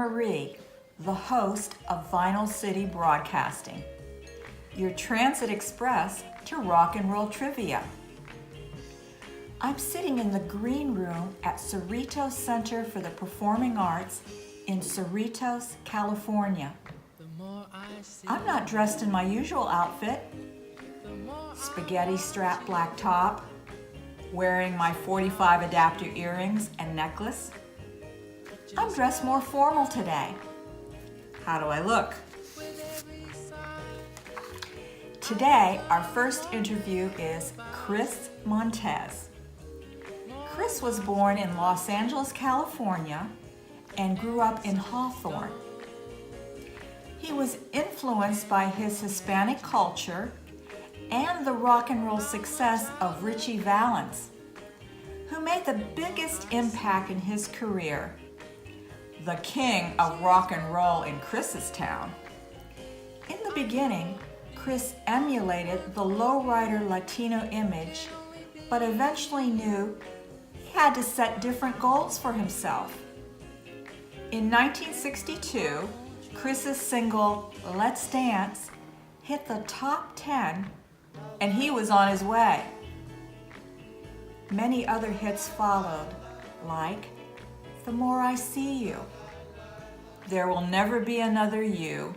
Marie, the host of Vinyl City Broadcasting, your transit express to rock and roll trivia. I'm sitting in the green room at Cerritos Center for the Performing Arts in Cerritos, California. I'm not dressed in my usual outfit, spaghetti strap black top, wearing my 45 adapter earrings and necklace. I'm dressed more formal today. How do I look? Today, our first interview is Chris Montez. Chris was born in Los Angeles, California, and grew up in Hawthorne. He was influenced by his Hispanic culture and the rock and roll success of Ritchie Valens, who made the biggest impact in his career, the king of rock and roll in Chris's town. In the beginning, Chris emulated the lowrider Latino image, but eventually knew he had to set different goals for himself. In 1962, Chris's single, Let's Dance, hit the top 10, and he was on his way. Many other hits followed, like The More I See You, There Will Never Be Another You,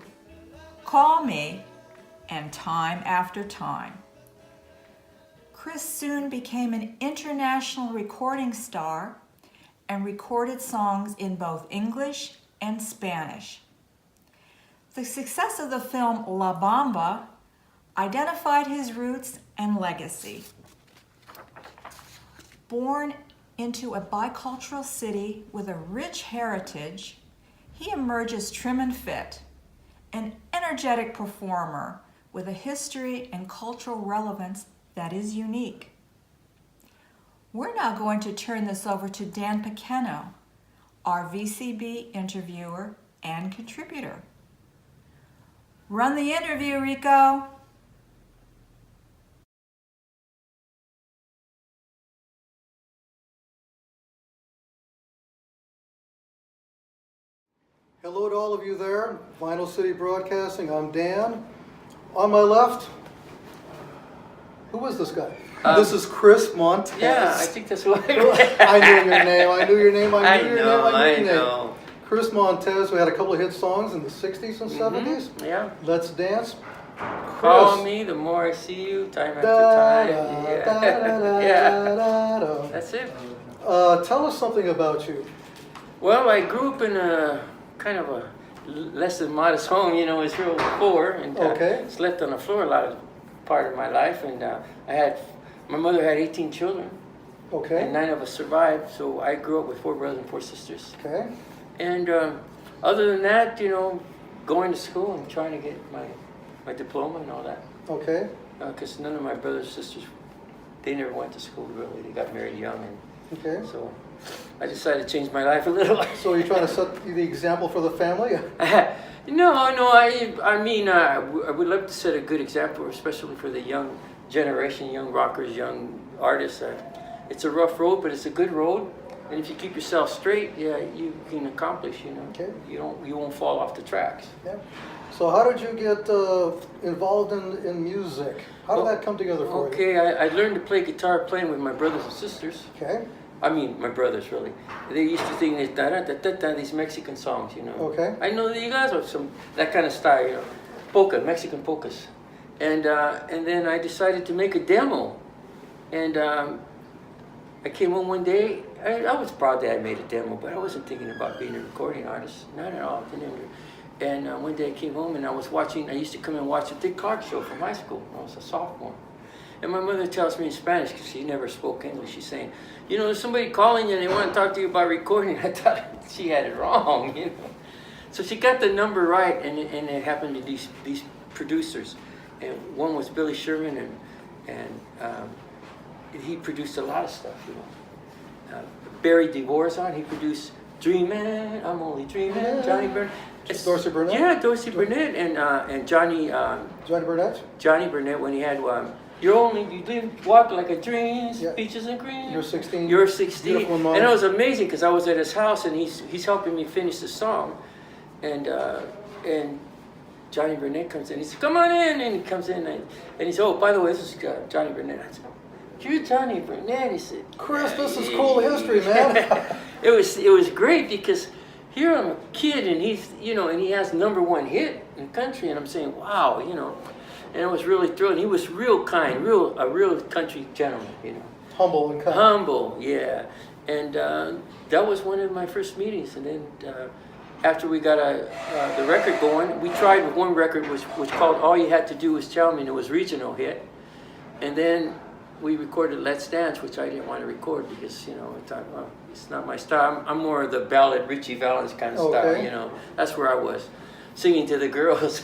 Call Me, and Time After Time. Chris soon became an international recording star and recorded songs in both English and Spanish. The success of the film La Bamba identified his roots and legacy. Born into a bicultural city with a rich heritage, he emerges trim and fit, an energetic performer with a history and cultural relevance that is unique. We're now going to turn this over to Dan Pequeno, our VCB interviewer and contributor. Run the interview, Rico. Hello to all of you there, Vinyl City Broadcasting. I'm Dan. On my left, who is this guy? This is Chris Montez. Yeah, I think that's what I knew your name. I knew your name. I knew your name. I know. Chris Montez. We had a couple of hit songs in the 60s and 70s. Yeah. Let's Dance. Call me the more I see you, time after time. Yeah. That's it. Tell us something about you. Well, I grew up in a kind of a less than modest home. You know, it was real poor, and slept on the floor a lot of part of my life. And my mother had 18 children. Okay. And 9 of us survived. So I grew up with 4 brothers and 4 sisters. Okay. And other than that, you know, going to school and trying to get my diploma and all that. Okay. Because none of my brothers and sisters, they never went to school really. They got married young, and so I decided to change my life a little. So you're trying to set the example for the family? No. I mean, I would love to set a good example, especially for the young generation, young rockers, young artists. It's a rough road, but it's a good road. And if you keep yourself straight, yeah, you can accomplish. You know, Okay. You won't fall off the tracks. Yeah. So how did you get involved in music? How did that come together for you? Okay, I learned to play guitar playing with my brothers and sisters. Okay. I mean, my brothers, really. They used to sing these Mexican songs, you know. Okay. I know that you guys have that kind of style, you know, Mexican polkas. And then I decided to make a demo. And I came home one day. I was proud that I made a demo, but I wasn't thinking about being a recording artist. Not at all. And one day I came home and I used to come and watch the Dick Clark show from high school when I was a sophomore. And my mother tells me in Spanish, because she never spoke English, she's saying, you know, there's somebody calling you and they want to talk to you about recording. I thought she had it wrong, you know. So she got the number right, and it happened to these producers. And one was Billy Sherman, and he produced a lot of stuff, you know. Barry DeVorzon, he produced Dreamin', I'm Only Dreamin', Johnny Burnett. Dorsey Burnett? Yeah, Dorsey Burnett, and Johnny Burnett? Johnny Burnett, when he had you walk like a dream, Yeah. peaches and cream. You're 16. You're 16. Beautiful And moment. it was amazing because I was at his house and he's helping me finish the song. and Johnny Burnett comes in. He said, "Come on in," and he comes in and he said, "Oh, by the way, this is Johnny Burnett." I said, "You're Johnny Burnett?" He said, Chris, this is cool history, man. It was great because here I'm a kid and he's, you know, and he has #1 hit in the country, and I'm saying, wow, you know, and I was really thrilled. He was real kind, a real country gentleman, you know. Humble and kind. Humble, yeah. And that was one of my first meetings. And then after we got the record going, we tried with one record which called All You Had to Do Was Tell Me, and it was regional hit. And then we recorded Let's Dance, which I didn't want to record because, you know, I thought, well, it's not my style. I'm more of the ballad, Richie Valens kind of style, you know. That's where I was, singing to the girls.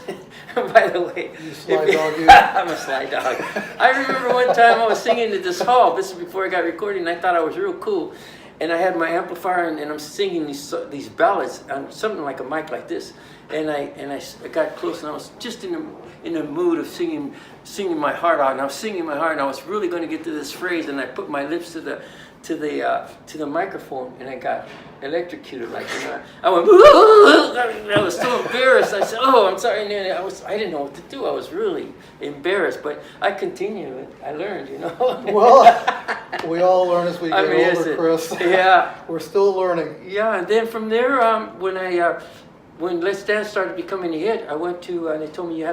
By the way, you sly dog, you. I'm a sly dog. I remember one time I was singing at this hall. This is before I got recording, and I thought I was real cool. And I had my amplifier, and I'm singing these ballads on something like a mic like this. And I got close, and I was just in the mood of singing my heart out. And I was singing my heart, and I was really going to get to this phrase. And I put my lips to the microphone, and I got electrocuted. Like, you know, I went. I was so embarrassed. I said, "Oh, I'm sorry." And I didn't know what to do. I was really embarrassed, but I continued. I learned, you know. Well, we all learn as we get older, Chris. Yeah. We're still learning. Yeah, and then from there, when Let's Dance started becoming a hit, I went to, and they told me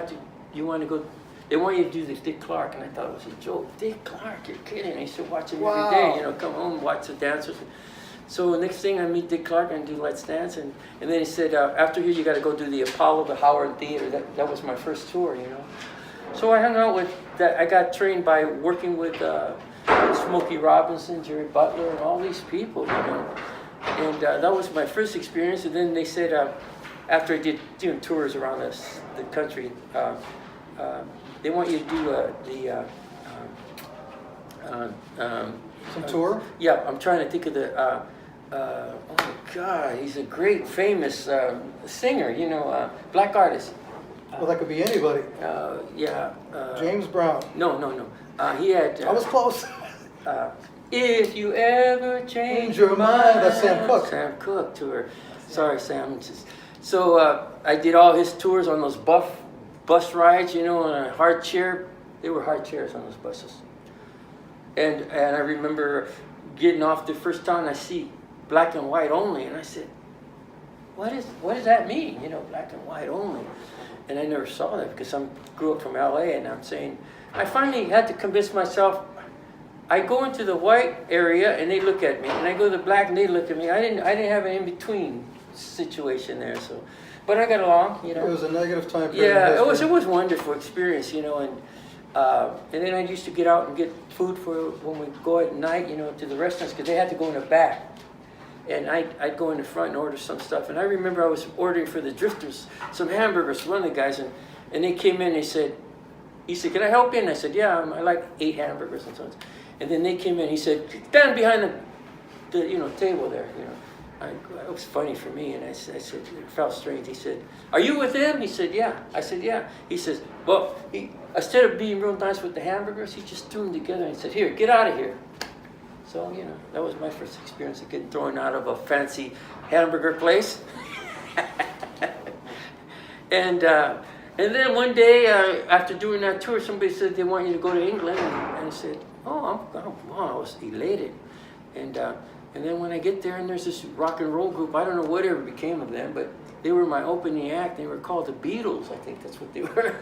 you want to go, they want you to do the Dick Clark, and I thought it was a joke. Dick Clark, you're kidding. I used to watch him every day, you know, come home, watch the dancers. So the next thing I meet Dick Clark and do Let's Dance, and then he said, after here you got to go do the Apollo, the Howard Theater. That was my first tour, you know. So I hung out with that. I got trained by working with Smokey Robinson, Jerry Butler, and all these people, you know. And that was my first experience. And then they said, after I did doing tours around the country, they want you to do some tour? Yeah, I'm trying to think of the. Oh God, he's a great famous singer. You know, black artist. Well, that could be anybody. Yeah. James Brown. No. He had. I was close. If you ever change your mind. That's Sam Cooke. Sam Cooke tour. Sorry, Sam. So I did all his tours on those bus rides, you know, on a hard chair. They were hard chairs on those buses. And I remember getting off the first time I see black and white only, and I said, what does that mean? You know, black and white only. And I never saw that because I grew up from LA, and I'm saying, I finally had to convince myself. I go into the white area and they look at me, and I go to the black and they look at me. I didn't have an in-between situation there, so, but I got along, you know. It was a negative time period. Yeah, it was a wonderful experience, you know, and then I used to get out and get food for when we go at night, you know, to the restaurants because they had to go in the back. And I'd go in the front and order some stuff. And I remember I was ordering for the Drifters some hamburgers for one of the guys. And they came in and he said, "Can I help you?" And I said, "Yeah, I like 8 hamburgers and so on." And then they came in. He said, "Stand behind the you know, table there." You know, it was funny for me. And I said, it felt strange. He said, "Are you with him?" He said, "Yeah." I said, "Yeah." He says, "Well," instead of being real nice with the hamburgers, he just threw them together and said, "Here, get out of here." So, you know, that was my first experience of getting thrown out of a fancy hamburger place. And then one day, after doing that tour, somebody said they want you to go to England. And I said, wow, I was elated. And then when I get there, and there's this rock and roll group, I don't know whatever became of them, but they were my opening act. They were called the Beatles. I think that's what they were.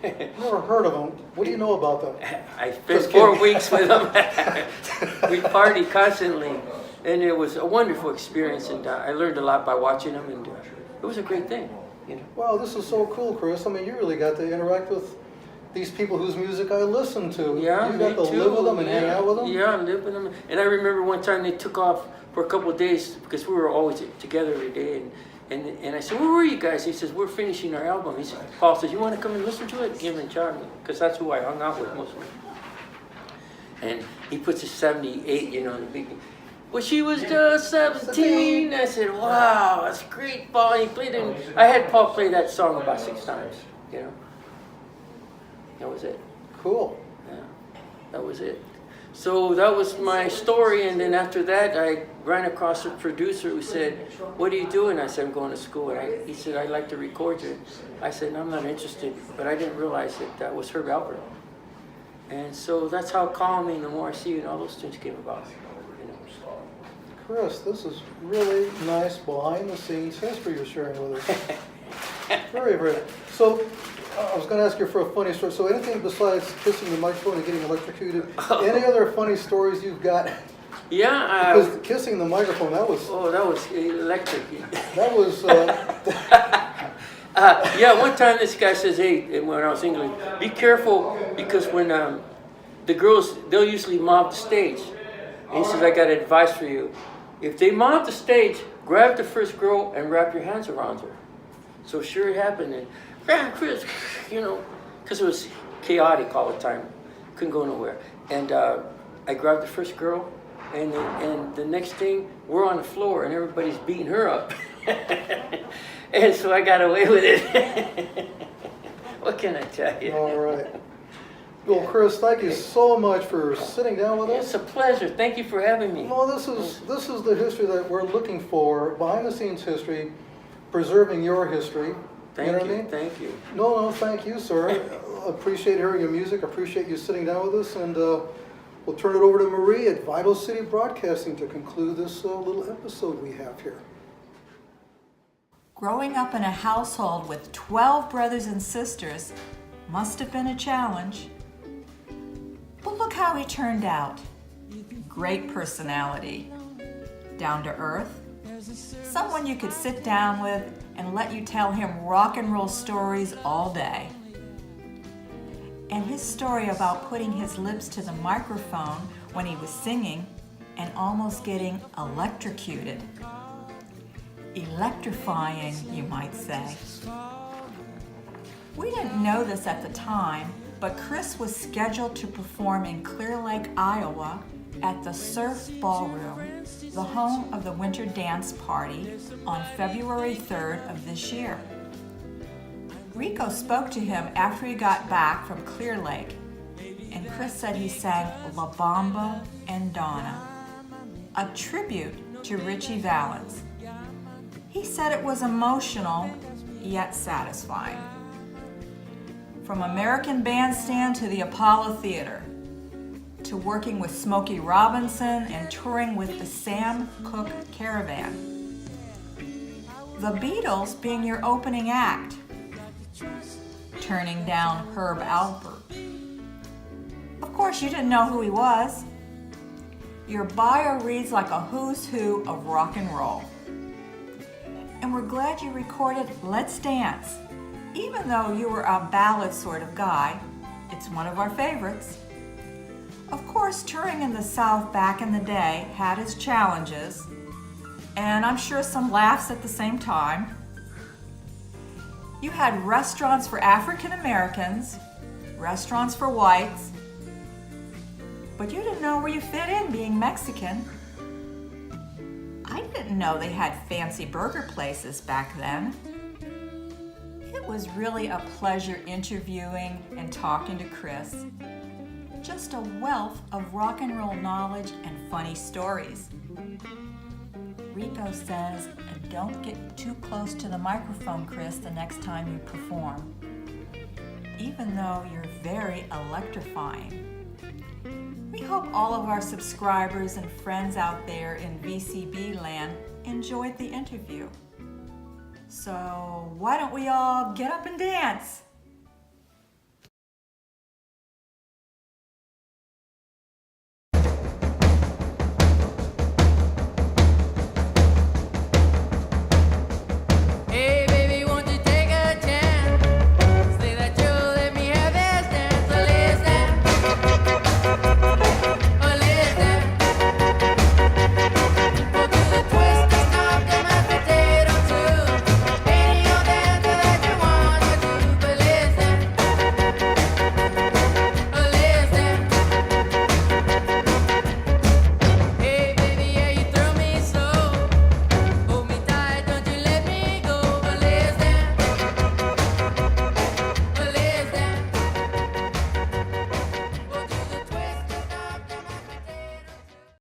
Never heard of them. What do you know about them? I spent 4 weeks with them. We partied constantly, and it was a wonderful experience. And I learned a lot by watching them, and it was a great thing. You know. Wow, this is so cool, Chris. I mean, you really got to interact with these people whose music I listen to. Yeah, you got to live with them and hang out with them. Yeah, live with them. And I remember one time they took off for a couple of days because we were always together every day. And I said, "Where were you guys?" He says, "We're finishing our album." He said, Paul says, "You want to come and listen to it?" Give him Charlie, because that's who I hung out with mostly. And he puts a 78, you know, in the beginning. Well, she was just 17. I said, "Wow, that's great, Paul." He played it. I had Paul play that song about 6 times, you know. That was it. Cool. Yeah, that was it. So that was my story, and then after that, I ran across a producer who said, "What are you doing?" I said, "I'm going to school." And he said, "I'd like to record you." I said, "No, I'm not interested," but I didn't realize that was Herb Alpert. And so that's how Call Me, The More I See You, and all those things came about. You know. Chris, this is really nice behind-the-scenes history you're sharing with us. Very, very. So, I was going to ask you for a funny story. So, anything besides kissing the microphone and getting electrocuted? Any other funny stories you've got? Yeah. Because kissing the microphone, that was. Oh, that was electric. That was. Yeah, one time this guy says, "Hey," when I was English, "be careful because when the girls, they'll usually mob the stage." And he says, "I got advice for you. If they mob the stage, grab the first girl and wrap your hands around her." So sure it happened. And Chris, you know, because it was chaotic all the time, couldn't go nowhere. And I grabbed the first girl, and the next thing we're on the floor and everybody's beating her up. And so I got away with it. What can I tell you? All right. Well, Chris, thank you so much for sitting down with us. It's a pleasure. Thank you for having me. Well, this is the history that we're looking for, behind-the-scenes history, preserving your history. Thank know what you. I mean? Thank you. No, thank you, sir. Appreciate hearing your music. Appreciate you sitting down with us, and we'll turn it over to Marie at Vital City Broadcasting to conclude this little episode we have here. Growing up in a household with 12 brothers and sisters must have been a challenge. But look how he turned out. Great personality. Down to earth. Someone you could sit down with and let you tell him rock and roll stories all day. And his story about putting his lips to the microphone when he was singing and almost getting electrocuted. Electrifying, you might say. We didn't know this at the time, but Chris was scheduled to perform in Clear Lake, Iowa at the Surf Ballroom, the home of the Winter Dance Party, on February 3rd of this year. Rico spoke to him after he got back from Clear Lake, and Chris said he sang La Bamba and Donna, a tribute to Richie Valens. He said it was emotional, yet satisfying. From American Bandstand to the Apollo Theater, to working with Smokey Robinson and touring with the Sam Cooke Caravan. The Beatles being your opening act, turning down Herb Alpert. Of course, you didn't know who he was. Your bio reads like a who's who of rock and roll. And we're glad you recorded Let's Dance. Even though you were a ballad sort of guy, it's one of our favorites. Of course, touring in the South back in the day had its challenges, and I'm sure some laughs at the same time. You had restaurants for African Americans, restaurants for whites, but you didn't know where you fit in being Mexican. I didn't know they had fancy burger places back then. It was really a pleasure interviewing and talking to Chris. Just a wealth of rock and roll knowledge and funny stories. Rico says, don't get too close to the microphone, Chris, the next time you perform, even though you're very electrifying. We hope all of our subscribers and friends out there in VCB land enjoyed the interview. So why don't we all get up and dance?